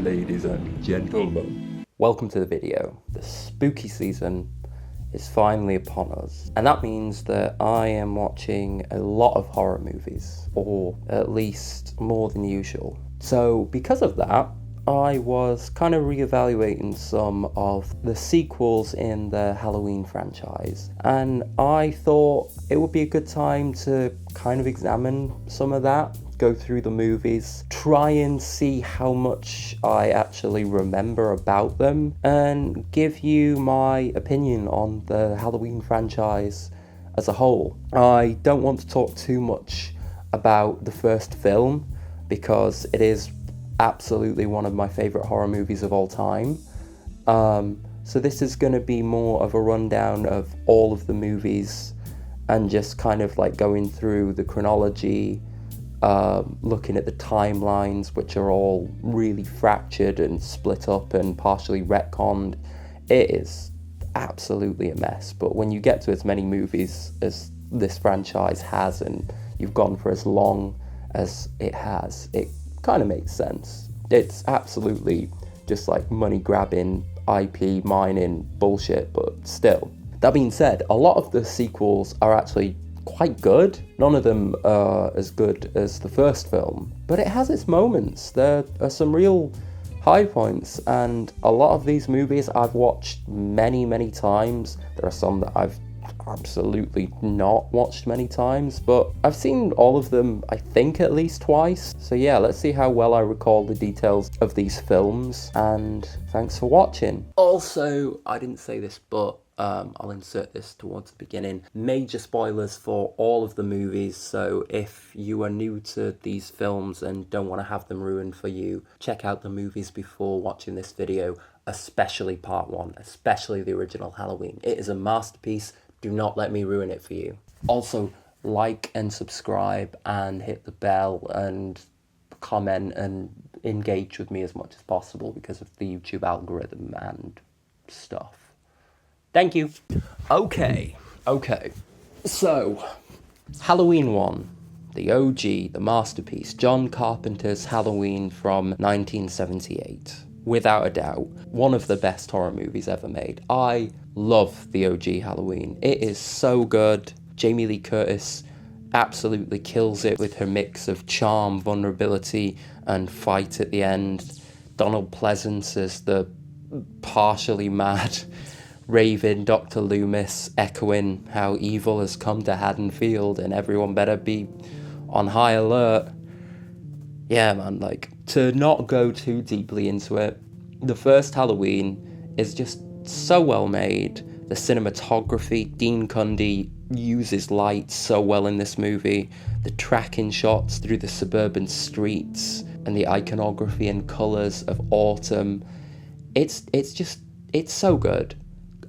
ladies and gentlemen. Welcome to the video. The spooky season is finally upon us, and that means that I am watching a lot of horror movies, or at least more than usual. So because of that, I was kind of reevaluating some of the sequels in the Halloween franchise, and I thought it would be a good time to kind of examine some of that, go through the movies, try and see how much I actually remember about them, and give you my opinion on the Halloween franchise as a whole. I don't want to talk too much about the first film because it is absolutely one of my favorite horror movies of all time. So this is going to be more of a rundown of all of the movies and just kind of like going through the chronology, looking at the timelines, which are all really fractured and split up and partially retconned. It is absolutely a mess, but when you get to as many movies as this franchise has, and you've gone for as long as it has, it kind of makes sense. It's absolutely just like money grabbing, IP mining bullshit, but still. That being said, a lot of the sequels are actually quite good. None of them are as good as the first film, but it has its moments. There are some real high points, and a lot of these movies I've watched many times. There are some that I've absolutely not watched many times, but I've seen all of them, I think, at least twice. So yeah, let's see how well I recall the details of these films, and thanks for watching. Also, I didn't say this, but I'll insert this towards the beginning. Major spoilers for all of the movies, so if you are new to these films and don't want to have them ruined for you, check out the movies before watching this video, especially part 1, especially the original Halloween. It is a masterpiece. Do not let me ruin it for you. Also, like and subscribe and hit the bell and comment and engage with me as much as possible because of the YouTube algorithm and stuff. Thank you. Okay. So, Halloween 1, the OG, the masterpiece, John Carpenter's Halloween from 1978. Without a doubt, one of the best horror movies ever made. I love the OG Halloween. It is so good. Jamie Lee Curtis absolutely kills it with her mix of charm, vulnerability, and fight at the end. Donald Pleasence as the partially mad raving Dr. Loomis, echoing how evil has come to Haddonfield and everyone better be on high alert. Yeah, man, like, to not go too deeply into it, the first Halloween is just so well made. The cinematography, Dean Cundey uses light so well in this movie. The tracking shots through the suburban streets and the iconography and colours of autumn. It's so good.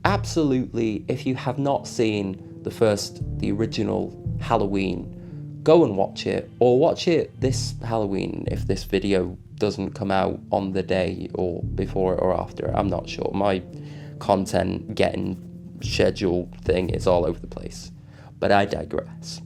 Absolutely, if you have not seen the original Halloween, go and watch it, or watch it this Halloween if this video doesn't come out on the day or before or after. I'm not sure. My content getting schedule thing is all over the place. But I digress.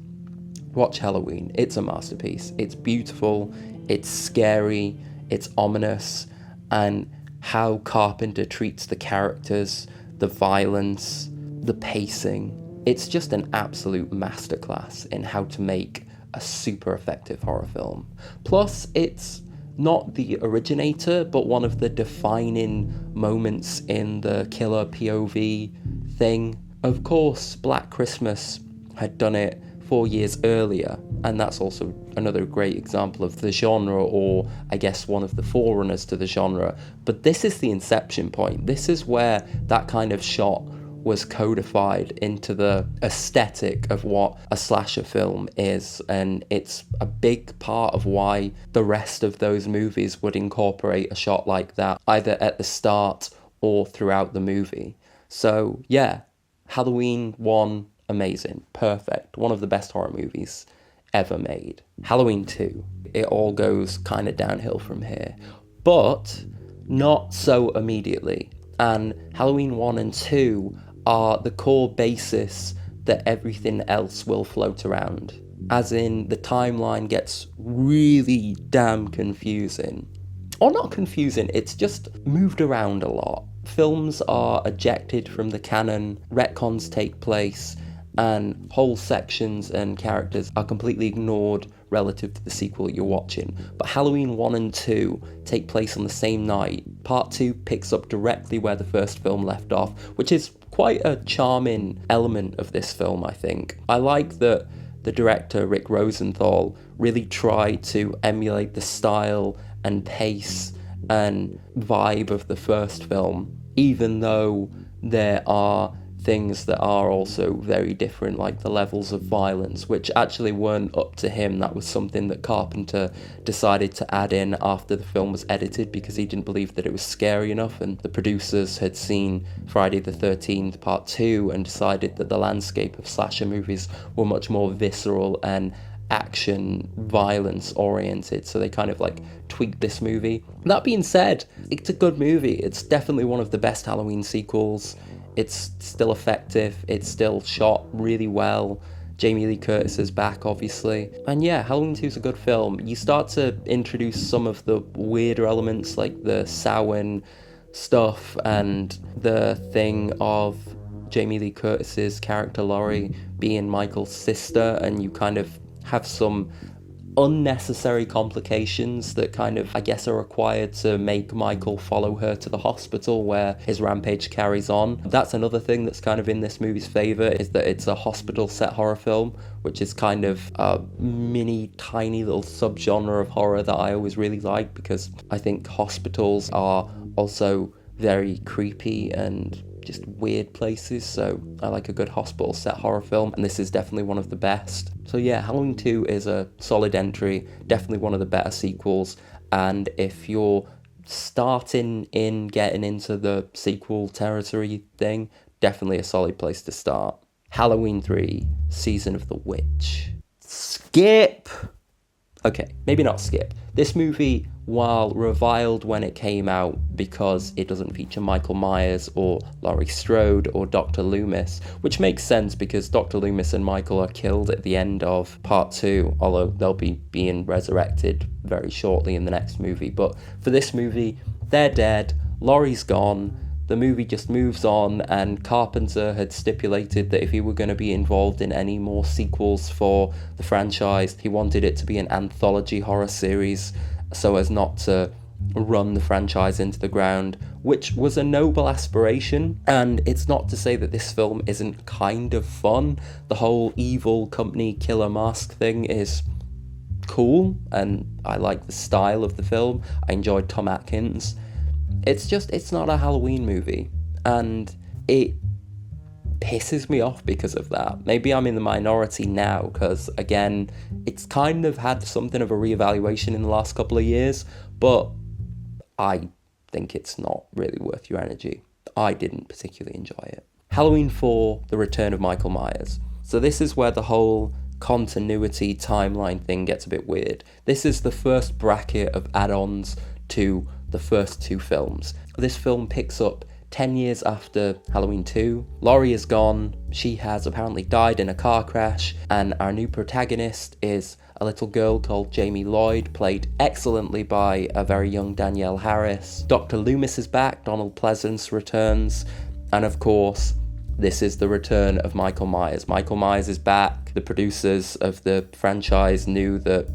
Watch Halloween. It's a masterpiece. It's beautiful, it's scary, it's ominous, and how Carpenter treats the characters, the violence, the pacing. It's just an absolute masterclass in how to make a super effective horror film. Plus, it's not the originator, but one of the defining moments in the killer POV thing. Of course, Black Christmas had done it 4 years earlier, and that's also another great example of the genre, or I guess one of the forerunners to the genre. But this is the inception point. This is where that kind of shot was codified into the aesthetic of what a slasher film is, and it's a big part of why the rest of those movies would incorporate a shot like that, either at the start or throughout the movie. So yeah, Halloween 1, amazing, perfect, one of the best horror movies ever made. Halloween 2, it all goes kind of downhill from here, but not so immediately, and Halloween 1 and 2 are the core basis that everything else will float around. As in, the timeline gets really damn confusing. or not confusing, it's just moved around a lot. Films are ejected from the canon, retcons take place, and whole sections and characters are completely ignored relative to the sequel you're watching. But Halloween 1 and 2 take place on the same night. Part 2 picks up directly where the first film left off, which is quite a charming element of this film, I think. I like that the director, Rick Rosenthal, really tried to emulate the style and pace and vibe of the first film, even though there are things that are also very different, like the levels of violence, which actually weren't up to him. That was something that Carpenter decided to add in after the film was edited because he didn't believe that it was scary enough, and the producers had seen Friday the 13th Part 2 and decided that the landscape of slasher movies were much more visceral and action violence oriented, so they kind of like tweaked this movie. That being said, it's a good movie. It's definitely one of the best Halloween sequels. It's still effective, it's still shot really well. Jamie Lee Curtis is back, obviously. And yeah, Halloween 2 is a good film. You start to introduce some of the weirder elements, like the Samhain stuff and the thing of Jamie Lee Curtis's character Laurie being Michael's sister, and you kind of have some unnecessary complications that kind of, I guess, are required to make Michael follow her to the hospital where his rampage carries on. That's another thing that's kind of in this movie's favour, is that it's a hospital set horror film, which is kind of a mini tiny little subgenre of horror that I always really like, because I think hospitals are also very creepy and just weird places, so I like a good hospital set horror film, and this is definitely one of the best. So yeah, Halloween 2 is a solid entry, definitely one of the better sequels, and if you're starting in getting into the sequel territory thing, definitely a solid place to start. Halloween 3, Season of the Witch. Skip! Okay, maybe not skip. This movie, while reviled when it came out because it doesn't feature Michael Myers or Laurie Strode or Dr. Loomis, which makes sense because Dr. Loomis and Michael are killed at the end of Part 2, although they'll be being resurrected very shortly in the next movie. But for this movie, they're dead, Laurie's gone, the movie just moves on, and Carpenter had stipulated that if he were going to be involved in any more sequels for the franchise, he wanted it to be an anthology horror series so as not to run the franchise into the ground, which was a noble aspiration. And it's not to say that this film isn't kind of fun. The whole evil company killer mask thing is cool, and I like the style of the film. I enjoyed Tom Atkins. It's not a Halloween movie, and it pisses me off because of that. Maybe I'm in the minority now, because again, it's kind of had something of a reevaluation in the last couple of years, but I think it's not really worth your energy. I didn't particularly enjoy it. Halloween 4, The Return of Michael Myers. So this is where the whole continuity timeline thing gets a bit weird. This is the first bracket of add-ons to the first two films. This film picks up 10 years after Halloween 2. Laurie is gone, she has apparently died in a car crash, and our new protagonist is a little girl called Jamie Lloyd, played excellently by a very young Danielle Harris. Dr. Loomis is back, Donald Pleasence returns, and of course, this is the return of Michael Myers. Michael Myers is back. The producers of the franchise knew that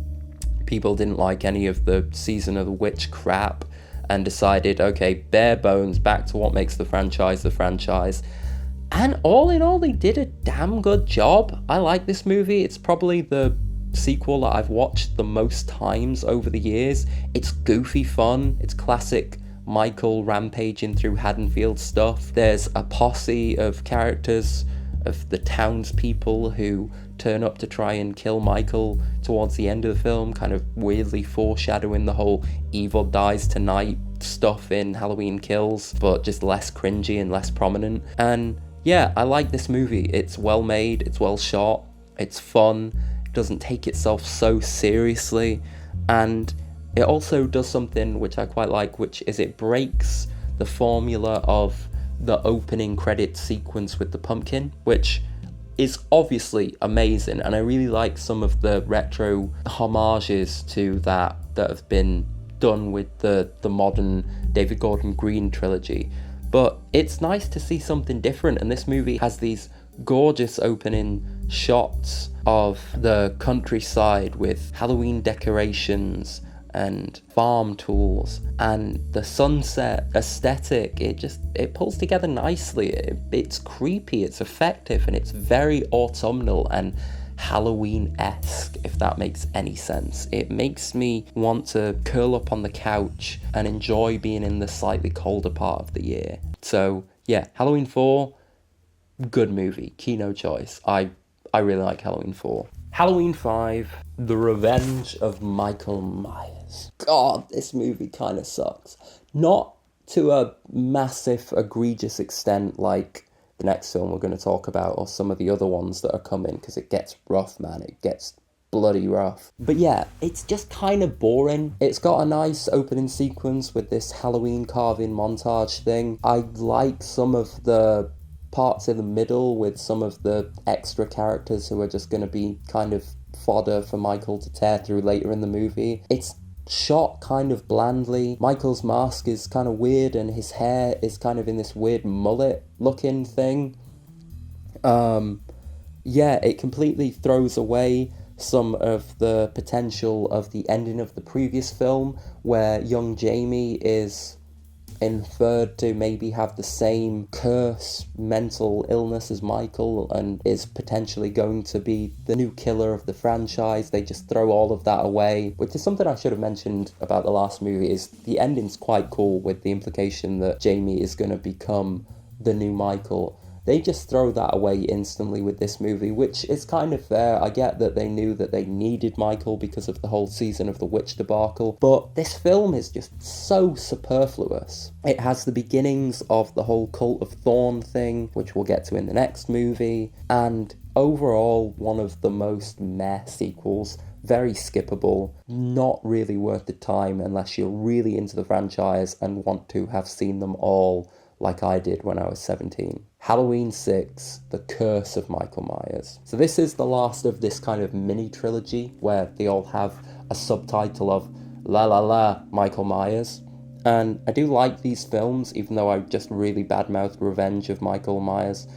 people didn't like any of the Season of the Witch crap, and decided, okay, bare bones, back to what makes the franchise the franchise. And all in all, they did a damn good job. I like this movie. It's probably the sequel that I've watched the most times over the years. It's goofy fun. It's classic Michael rampaging through Haddonfield stuff. There's a posse of characters, of the townspeople who turn up to try and kill Michael towards the end of the film, kind of weirdly foreshadowing the whole evil dies tonight stuff in Halloween Kills, but just less cringy and less prominent. And yeah, I like this movie. It's well made, it's well shot, it's fun, it doesn't take itself so seriously, and it also does something which I quite like, which is it breaks the formula of the opening credit sequence with the pumpkin, which is obviously amazing, and I really like some of the retro homages to that have been done with the modern David Gordon Green trilogy. But it's nice to see something different, and this movie has these gorgeous opening shots of the countryside with Halloween decorations and farm tools, and the sunset aesthetic. It pulls together nicely. It's creepy, it's effective, and it's very autumnal and Halloween-esque, if that makes any sense. It makes me want to curl up on the couch and enjoy being in the slightly colder part of the year. So yeah, Halloween 4, good movie, Kino choice. I really like Halloween 4. Halloween 5, The Revenge of Michael Myers. God, this movie kind of sucks. Not to a massive, egregious extent like the next film we're going to talk about, or some of the other ones that are coming, because it gets rough, man. It gets bloody rough. But yeah, it's just kind of boring. It's got a nice opening sequence with this Halloween carving montage thing. I like some of the parts in the middle with some of the extra characters who are just going to be kind of fodder for Michael to tear through later in the movie. It's shot kind of blandly. Michael's mask is kind of weird, and his hair is kind of in this weird mullet looking thing. Yeah, it completely throws away some of the potential of the ending of the previous film, where young Jamie is inferred to maybe have the same curse, mental illness as Michael, and is potentially going to be the new killer of the franchise. They just throw all of that away, which is something I should have mentioned about the last movie. Is the ending's quite cool, with the implication that Jamie is going to become the new Michael. They just throw that away instantly with this movie, which is kind of fair. I get that they knew that they needed Michael because of the whole season of the witch debacle, but this film is just so superfluous. It has the beginnings of the whole Cult of Thorn thing, which we'll get to in the next movie, and overall one of the most meh sequels. Very skippable, not really worth the time unless you're really into the franchise and want to have seen them all like I did when I was 17. Halloween 6, The Curse of Michael Myers. So this is the last of this kind of mini trilogy where they all have a subtitle of La La La Michael Myers. And I do like these films, even though I just really badmouthed Revenge of Michael Myers.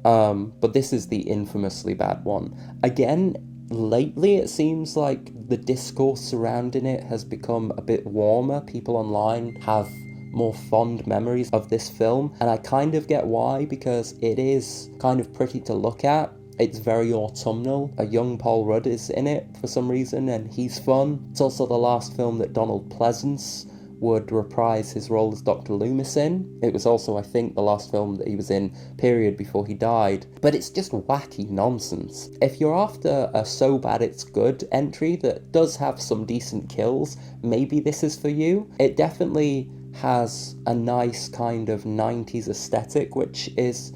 But this is the infamously bad one. Again, lately it seems like the discourse surrounding it has become a bit warmer. People online have more fond memories of this film, and I kind of get why, because it is kind of pretty to look at. It's very autumnal. A young Paul Rudd is in it for some reason, and he's fun. It's also the last film that Donald Pleasence would reprise his role as Dr. Loomis in. It was also, I think, the last film that he was in, period, before he died. But it's just wacky nonsense. If you're after a so bad it's good entry that does have some decent kills, maybe this is for you. It definitely has a nice kind of 90s aesthetic, which is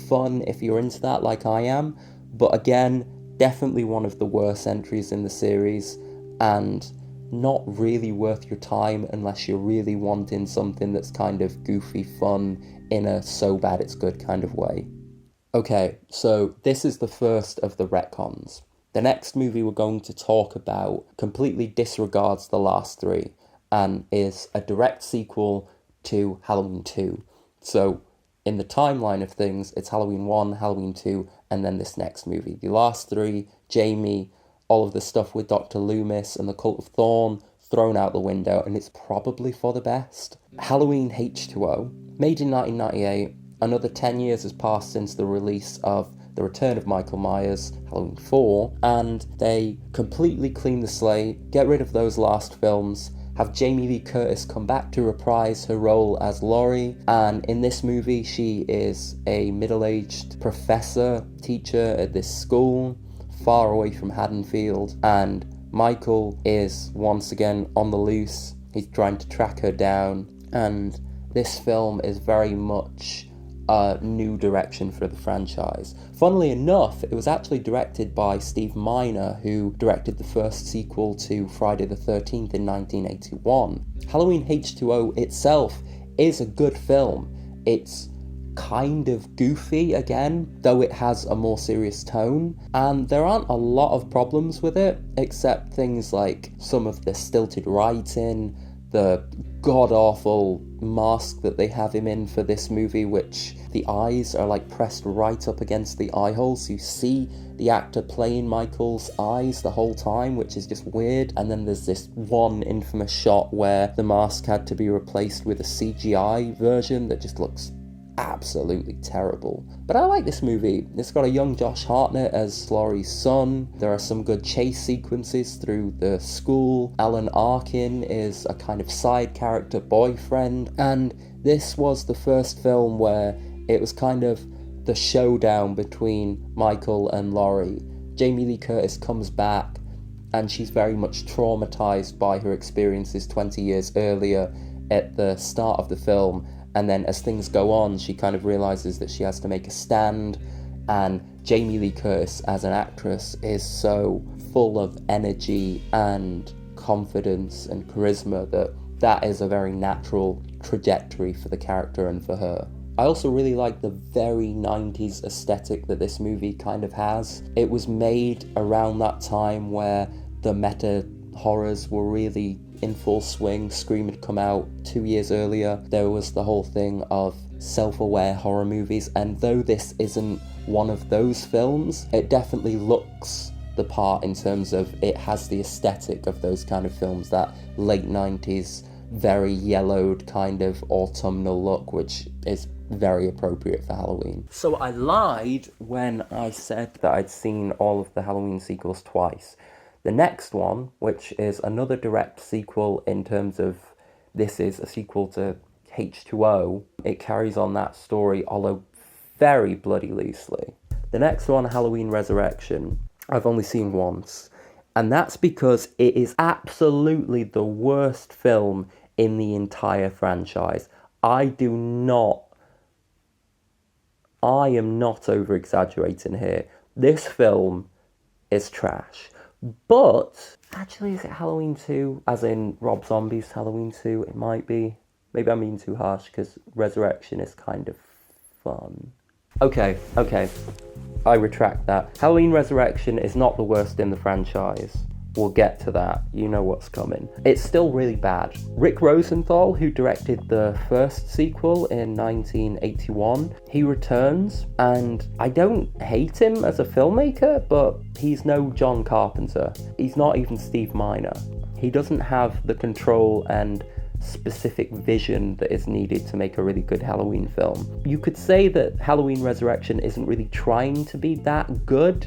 fun if you're into that like I am. But again, definitely one of the worst entries in the series, and not really worth your time unless you're really wanting something that's kind of goofy fun in a so bad it's good kind of way. Okay, so this is the first of the retcons. The next movie we're going to talk about completely disregards the last three and is a direct sequel to Halloween 2. So in the timeline of things, it's Halloween 1, Halloween 2, and then this next movie. The last three, Jamie, all of the stuff with Dr. Loomis and the Cult of Thorn, thrown out the window, and it's probably for the best. Halloween H2O, made in 1998, another 10 years has passed since the release of The Return of Michael Myers, Halloween 4, and they completely clean the slate, get rid of those last films, have Jamie Lee Curtis come back to reprise her role as Laurie, and in this movie she is a middle-aged professor, teacher at this school, far away from Haddonfield, and Michael is once again on the loose. He's trying to track her down, and this film is very much a new direction for the franchise. Funnily enough, it was actually directed by Steve Miner, who directed the first sequel to Friday the 13th in 1981. Halloween H2O itself is a good film. It's kind of goofy again, though it has a more serious tone, and there aren't a lot of problems with it, except things like some of the stilted writing, the god-awful mask that they have him in for this movie, which the eyes are like pressed right up against the eye holes. You see the actor playing Michael's eyes the whole time, which is just weird. And then there's this one infamous shot where the mask had to be replaced with a CGI version that just looks absolutely terrible. But I like this movie. It's got a young Josh Hartnett as Laurie's son. There are some good chase sequences through the school. Alan Arkin is a kind of side character boyfriend. And this was the first film where it was kind of the showdown between Michael and Laurie. Jamie Lee Curtis comes back and she's very much traumatized by her experiences 20 years earlier at the start of the film. And then as things go on, she kind of realizes that she has to make a stand. And Jamie Lee Curtis as an actress is so full of energy and confidence and charisma that is a very natural trajectory for the character and for her. I also really like the very 90s aesthetic that this movie kind of has. It was made around that time where the meta horrors were really in full swing. Scream had come out 2 years earlier. There was the whole thing of self-aware horror movies, and though this isn't one of those films, it definitely looks the part in terms of it has the aesthetic of those kind of films, that late 90s, very yellowed kind of autumnal look, which is very appropriate for Halloween. So I lied when I said that I'd seen all of the Halloween sequels twice. The next one, which is another direct sequel in terms of this is a sequel to H2O, it carries on that story, although very bloody loosely. The next one, Halloween Resurrection, I've only seen once, and that's because it is absolutely the worst film in the entire franchise. I am not over-exaggerating here. This film is trash. But, actually, is it Halloween 2? As in Rob Zombie's Halloween 2? It might be. Maybe I'm being too harsh, because Resurrection is kind of fun. Okay. I retract that. Halloween Resurrection is not the worst in the franchise. We'll get to that. You know what's coming. It's still really bad. Rick Rosenthal, who directed the first sequel in 1981, he returns, and I don't hate him as a filmmaker, but he's no John Carpenter. He's not even Steve Miner. He doesn't have the control and specific vision that is needed to make a really good Halloween film. You could say that Halloween Resurrection isn't really trying to be that good.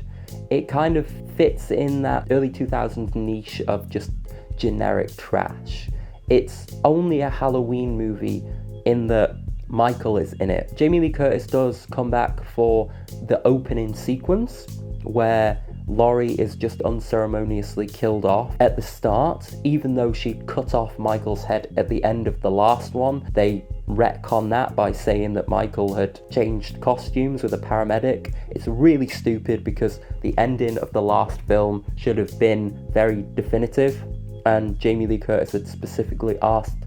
It kind of fits in that early 2000s niche of just generic trash. It's only a Halloween movie in that Michael is in it. Jamie Lee Curtis does come back for the opening sequence where Laurie is just unceremoniously killed off at the start, even though she cut off Michael's head at the end of the last one. They retcon that by saying that Michael had changed costumes with a paramedic. It's really stupid because the ending of the last film should have been very definitive, and Jamie Lee Curtis had specifically asked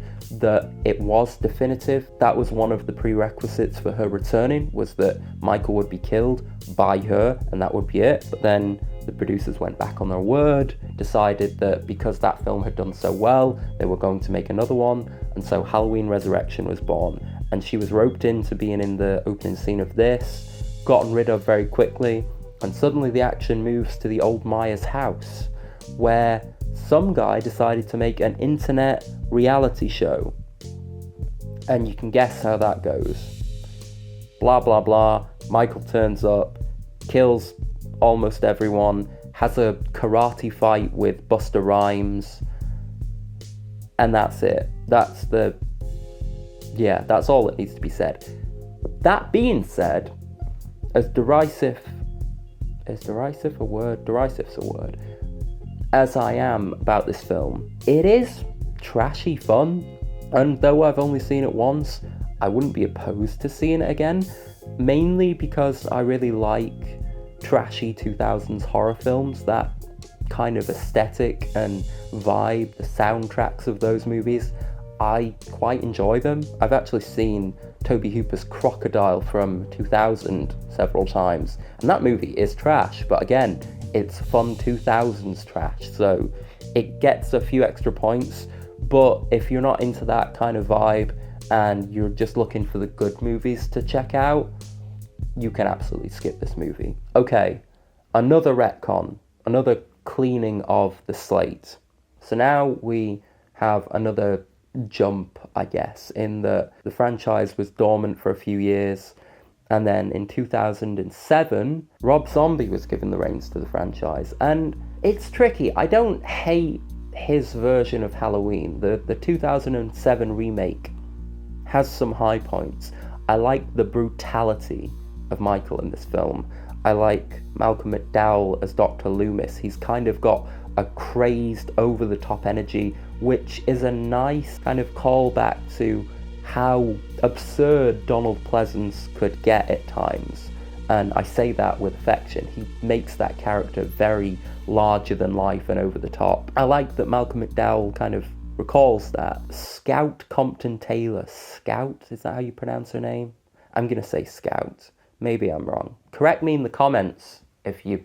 that it was definitive. That was one of the prerequisites for her returning, was that Michael would be killed by her and that would be it. But then the producers went back on their word, decided that because that film had done so well, they were going to make another one, and so Halloween Resurrection was born. And she was roped into being in the opening scene of this, gotten rid of very quickly, and suddenly the action moves to the old Myers house, where some guy decided to make an internet reality show. And you can guess how that goes. Blah, blah, blah. Michael turns up, kills almost everyone, has a karate fight with Busta Rhymes, and that's it. That's all that needs to be said. That being said, as derisive a word? Derisiv's a word. As I am about this film, it is trashy fun, and though I've only seen it once, I wouldn't be opposed to seeing it again, mainly because I really like trashy 2000s horror films. That kind of aesthetic and vibe, the soundtracks of those movies, I quite enjoy them. I've actually seen Tobe Hooper's Crocodile from 2000 several times, and that movie is trash, but again, it's fun 2000s trash, so it gets a few extra points But if you're not into that kind of vibe and you're just looking for the good movies to check out, you can absolutely skip this movie. Okay, another retcon, another cleaning of the slate. So now we have another jump, I guess, in the franchise was dormant for a few years. And then in 2007, Rob Zombie was given the reins to the franchise. And it's tricky. I don't hate his version of Halloween. The 2007 remake has some high points. I like the brutality of Michael in this film. I like Malcolm McDowell as Dr. Loomis. He's kind of got a crazed, over-the-top energy, which is a nice kind of callback to how absurd Donald Pleasence could get at times. And I say that with affection. He makes that character very larger than life and over the top. I like that Malcolm McDowell kind of recalls that. Scout Compton Taylor. Scout? Is that how you pronounce her name? I'm going to say Scout. Maybe I'm wrong. Correct me in the comments if you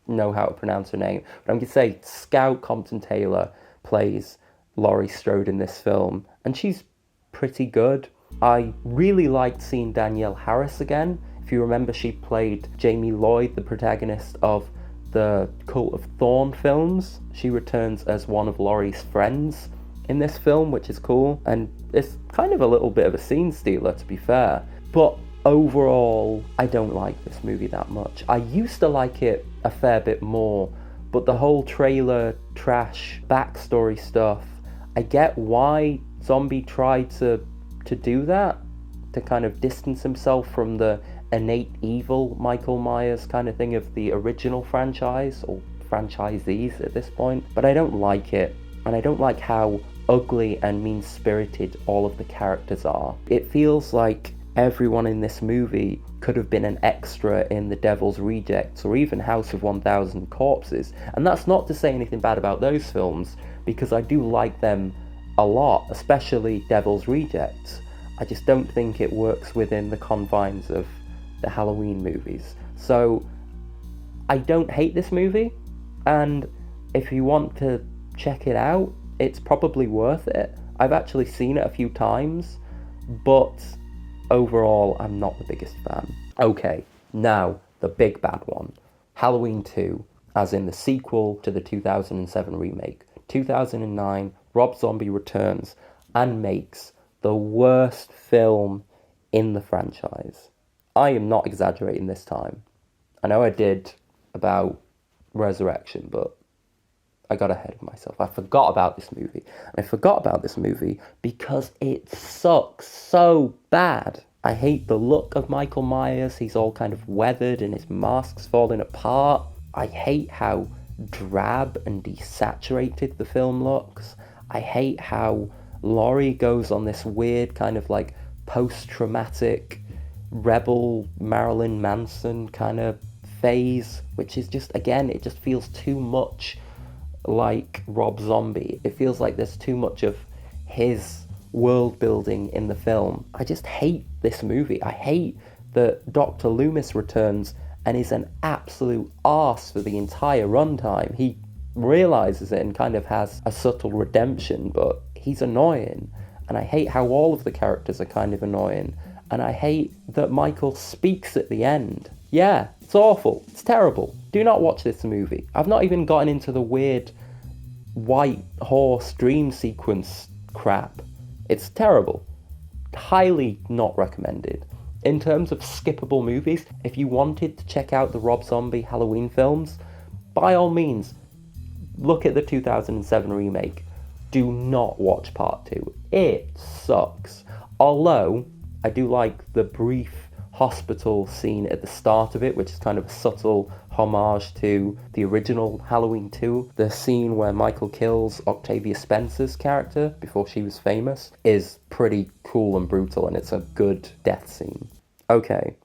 know how to pronounce her name. But I'm going to say Scout Compton Taylor plays Laurie Strode in this film. And she's pretty good. I really liked seeing Danielle Harris again. If you remember, she played Jamie Lloyd, the protagonist of the Cult of Thorn films. She returns as one of Laurie's friends in this film, which is cool. And it's kind of a little bit of a scene stealer, to be fair. But overall, I don't like this movie that much. I used to like it a fair bit more, but the whole trailer trash backstory stuff, I get why Zombie tried to do that, to kind of distance himself from the innate evil Michael Myers kind of thing of the original franchise, or franchisees at this point. But I don't like it, and I don't like how ugly and mean-spirited all of the characters are. It feels like everyone in this movie could have been an extra in The Devil's Rejects or even House of 1000 Corpses. And that's not to say anything bad about those films, because I do like them a lot, especially Devil's Rejects. I just don't think it works within the confines of the Halloween movies. So I don't hate this movie, and if you want to check it out, it's probably worth it. I've actually seen it a few times, but overall, I'm not the biggest fan. Okay, now the big bad one. Halloween 2, as in the sequel to the 2007 remake. 2009, Rob Zombie returns and makes the worst film in the franchise. I am not exaggerating this time. I know I did about Resurrection, but I got ahead of myself. I forgot about this movie. And I forgot about this movie because it sucks so bad. I hate the look of Michael Myers. He's all kind of weathered and his mask's falling apart. I hate how drab and desaturated the film looks. I hate how Laurie goes on this weird kind of like post-traumatic rebel Marilyn Manson kind of phase, which is just, again, it just feels too much like Rob Zombie. It feels like there's too much of his world building in the film. I just hate this movie. I hate that Dr. Loomis returns and is an absolute arse for the entire runtime. He realizes it and kind of has a subtle redemption, but he's annoying. And I hate how all of the characters are kind of annoying. And I hate that Michael speaks at the end. Yeah, it's awful. It's terrible. Do not watch this movie. I've not even gotten into the weird white horse dream sequence crap. It's terrible. Highly not recommended. In terms of skippable movies, if you wanted to check out the Rob Zombie Halloween films, by all means, look at the 2007 remake. Do not watch part 2. It sucks. Although, I do like the brief hospital scene at the start of it, which is kind of a subtle homage to the original Halloween 2. The scene where Michael kills Octavia Spencer's character before she was famous is pretty cool and brutal, and it's a good death scene. Okay,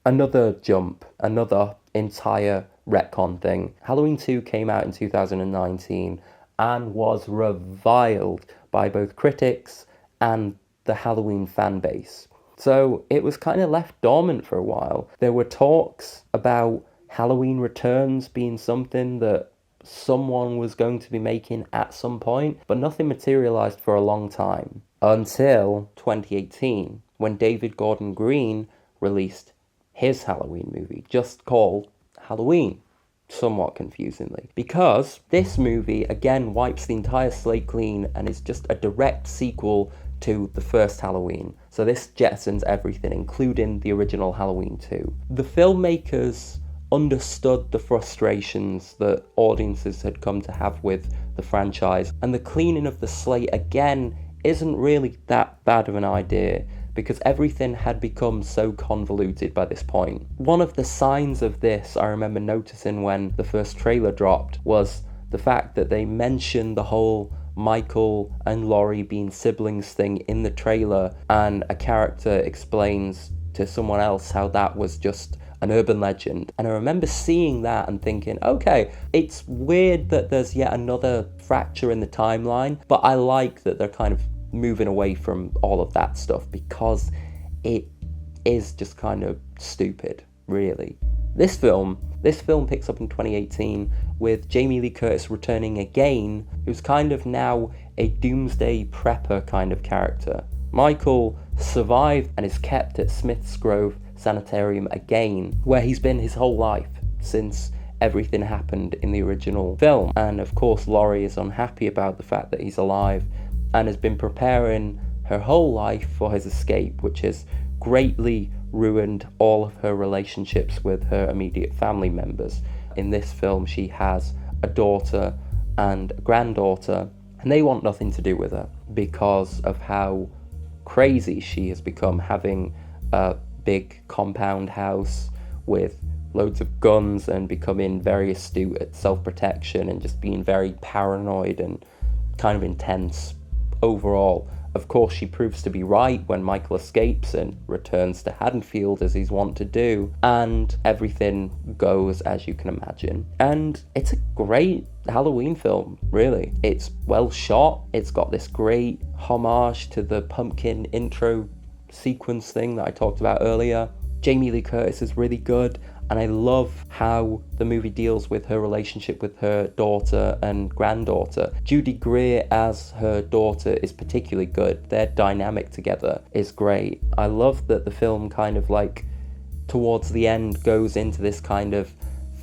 another jump, another entire retcon thing. Halloween 2 came out in 2019 and was reviled by both critics and the Halloween fan base. So it was kind of left dormant for a while. There were talks about Halloween Returns being something that someone was going to be making at some point, but nothing materialized for a long time until 2018 when David Gordon Green released his Halloween movie, just called Halloween, somewhat confusingly, because this movie again wipes the entire slate clean and is just a direct sequel to the first Halloween. So this jettisons everything, including the original Halloween 2. The filmmakers understood the frustrations that audiences had come to have with the franchise, and the cleaning of the slate again isn't really that bad of an idea because everything had become so convoluted by this point. One of the signs of this I remember noticing when the first trailer dropped was the fact that they mentioned the whole Michael and Laurie being siblings thing in the trailer, and a character explains to someone else how that was just an urban legend. And I remember seeing that and thinking, okay, it's weird that there's yet another fracture in the timeline, but I like that they're kind of moving away from all of that stuff because it is just kind of stupid, really. This film picks up in 2018 with Jamie Lee Curtis returning again, who's kind of now a doomsday prepper kind of character. Michael survived and is kept at Smith's Grove Sanitarium again, where he's been his whole life since everything happened in the original film. And of course, Laurie is unhappy about the fact that he's alive and has been preparing her whole life for his escape, which has greatly ruined all of her relationships with her immediate family members. In this film, she has a daughter and a granddaughter, and they want nothing to do with her because of how crazy she has become, having a big compound house with loads of guns and becoming very astute at self-protection and just being very paranoid and kind of intense overall. Of course, she proves to be right when Michael escapes and returns to Haddonfield as he's wont to do, and everything goes as you can imagine. And it's a great Halloween film, really. It's well shot, it's got this great homage to the pumpkin intro sequence thing that I talked about earlier. Jamie Lee Curtis is really good, and I love how the movie deals with her relationship with her daughter and granddaughter. Judy Greer as her daughter is particularly good. Their dynamic together is great. I love that the film kind of like towards the end goes into this kind of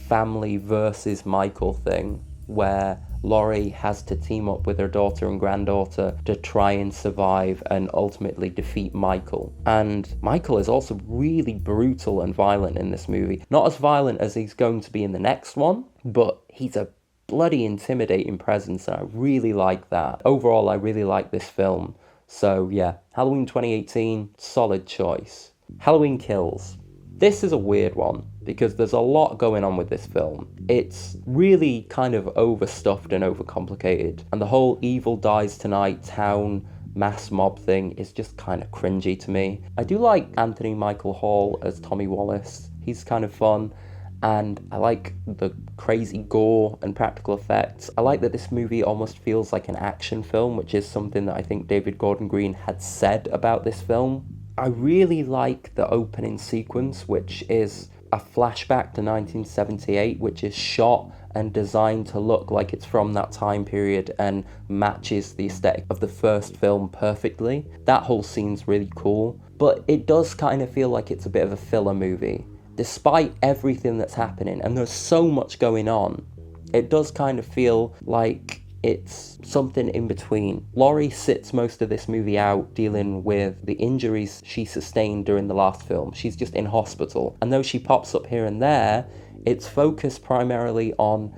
family versus Michael thing where Laurie has to team up with her daughter and granddaughter to try and survive and ultimately defeat Michael. And Michael is also really brutal and violent in this movie. Not as violent as he's going to be in the next one, but he's a bloody intimidating presence, and I really like that. Overall, I really like this film. So yeah, Halloween 2018, solid choice. Halloween Kills. This is a weird one because there's a lot going on with this film. It's really kind of overstuffed and overcomplicated, and the whole Evil Dies Tonight town mass mob thing is just kind of cringy to me. I do like Anthony Michael Hall as Tommy Wallace. He's kind of fun, and I like the crazy gore and practical effects. I like that this movie almost feels like an action film, which is something that I think David Gordon Green had said about this film. I really like the opening sequence, which is a flashback to 1978, which is shot and designed to look like it's from that time period and matches the aesthetic of the first film perfectly. That whole scene's really cool, but it does kind of feel like it's a bit of a filler movie. Despite everything that's happening, and there's so much going on, it does kind of feel like it's something in between. Laurie sits most of this movie out dealing with the injuries she sustained during the last film. She's just in hospital. And though she pops up here and there, it's focused primarily on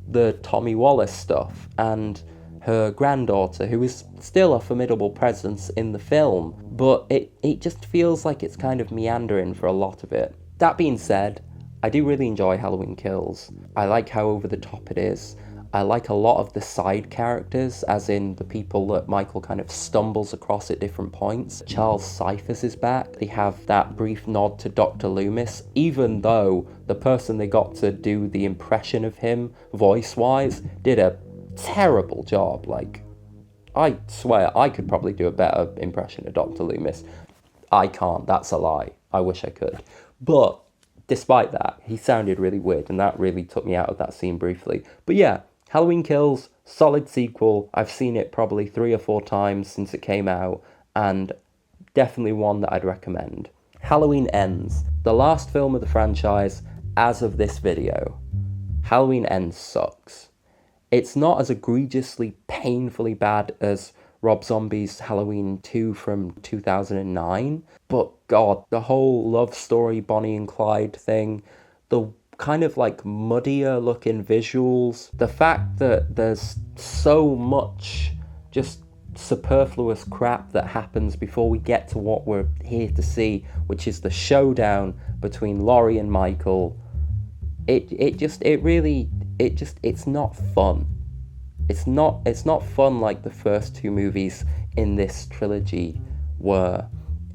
the Tommy Wallace stuff and her granddaughter, who is still a formidable presence in the film, but it just feels like it's kind of meandering for a lot of it. That being said, I do really enjoy Halloween Kills. I like how over the top it is. I like a lot of the side characters, as in the people that Michael kind of stumbles across at different points. Charles Cyphers is back. They have that brief nod to Dr. Loomis, even though the person they got to do the impression of him, voice-wise, did a terrible job. Like, I swear I could probably do a better impression of Dr. Loomis. I can't, that's a lie. I wish I could. But despite that, he sounded really weird, and that really took me out of that scene briefly. But yeah, Halloween Kills, solid sequel. I've seen it probably 3 or 4 times since it came out, and definitely one that I'd recommend. Halloween Ends, the last film of the franchise as of this video. Halloween Ends sucks. It's not as egregiously, painfully bad as Rob Zombie's Halloween 2 from 2009, but God, the whole love story Bonnie and Clyde thing, the kind of like muddier looking visuals, the fact that there's so much just superfluous crap that happens before we get to what we're here to see, which is the showdown between Laurie and Michael. It's not fun. It's not fun like the first two movies in this trilogy were.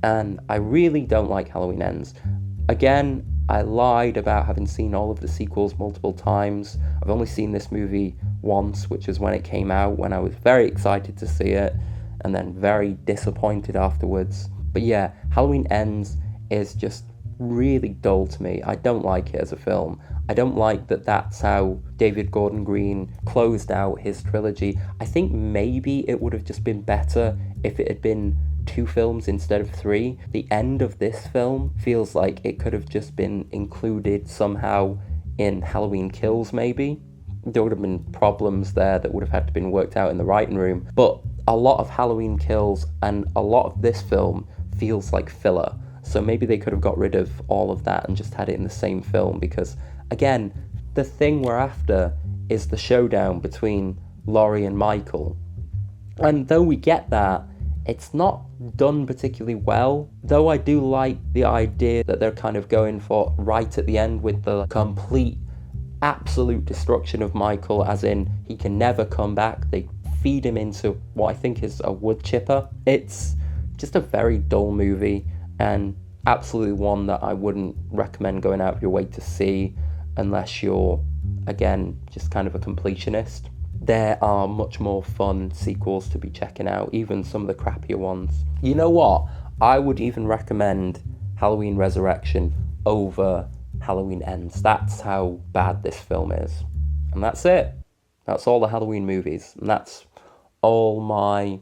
And I really don't like Halloween Ends. Again, I lied about having seen all of the sequels multiple times. I've only seen this movie once, which is when it came out, when I was very excited to see it, and then very disappointed afterwards. But yeah, Halloween Ends is just really dull to me. I don't like it as a film. I don't like that that's how David Gordon Green closed out his trilogy. I think maybe it would have just been better if it had been 2 films instead of 3. The end of this film feels like it could have just been included somehow in Halloween Kills, maybe. There would have been problems there that would have had to been worked out in the writing room. But a lot of Halloween Kills and a lot of this film feels like filler. So maybe they could have got rid of all of that and just had it in the same film, because, again, the thing we're after is the showdown between Laurie and Michael. And though we get that, it's not done particularly well. Though I do like the idea that they're kind of going for right at the end with the complete, absolute destruction of Michael, as in he can never come back. They feed him into what I think is a wood chipper. It's just a very dull movie, and absolutely one that I wouldn't recommend going out of your way to see unless you're, again, just kind of a completionist. There are much more fun sequels to be checking out, even some of the crappier ones. You know what? I would even recommend Halloween Resurrection over Halloween Ends. That's how bad this film is. And that's it. That's all the Halloween movies. And that's all my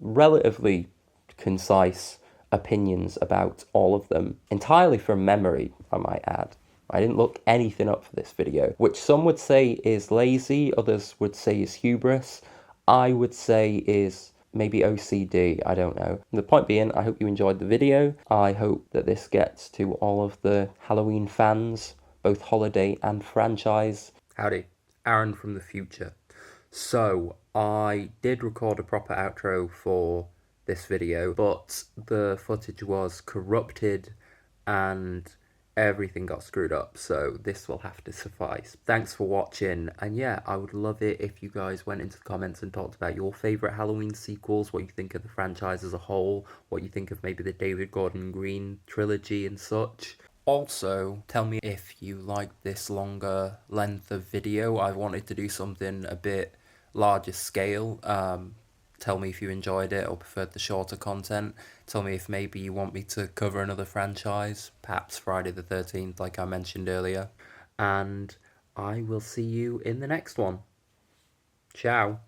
relatively concise opinions about all of them, entirely from memory, I might add. I didn't look anything up for this video, which some would say is lazy, others would say is hubris. I would say is maybe OCD, I don't know. The point being, I hope you enjoyed the video. I hope that this gets to all of the Halloween fans, both holiday and franchise. Howdy, Aaron from the future. So, I did record a proper outro for this video, but the footage was corrupted and everything got screwed up, so this will have to suffice. Thanks for watching, and yeah, I would love it if you guys went into the comments and talked about your favourite Halloween sequels, what you think of the franchise as a whole, what you think of maybe the David Gordon Green trilogy and such. Also, tell me if you like this longer length of video. I wanted to do something a bit larger scale. Tell me if you enjoyed it or preferred the shorter content. Tell me if maybe you want me to cover another franchise, perhaps Friday the 13th, like I mentioned earlier. And I will see you in the next one. Ciao.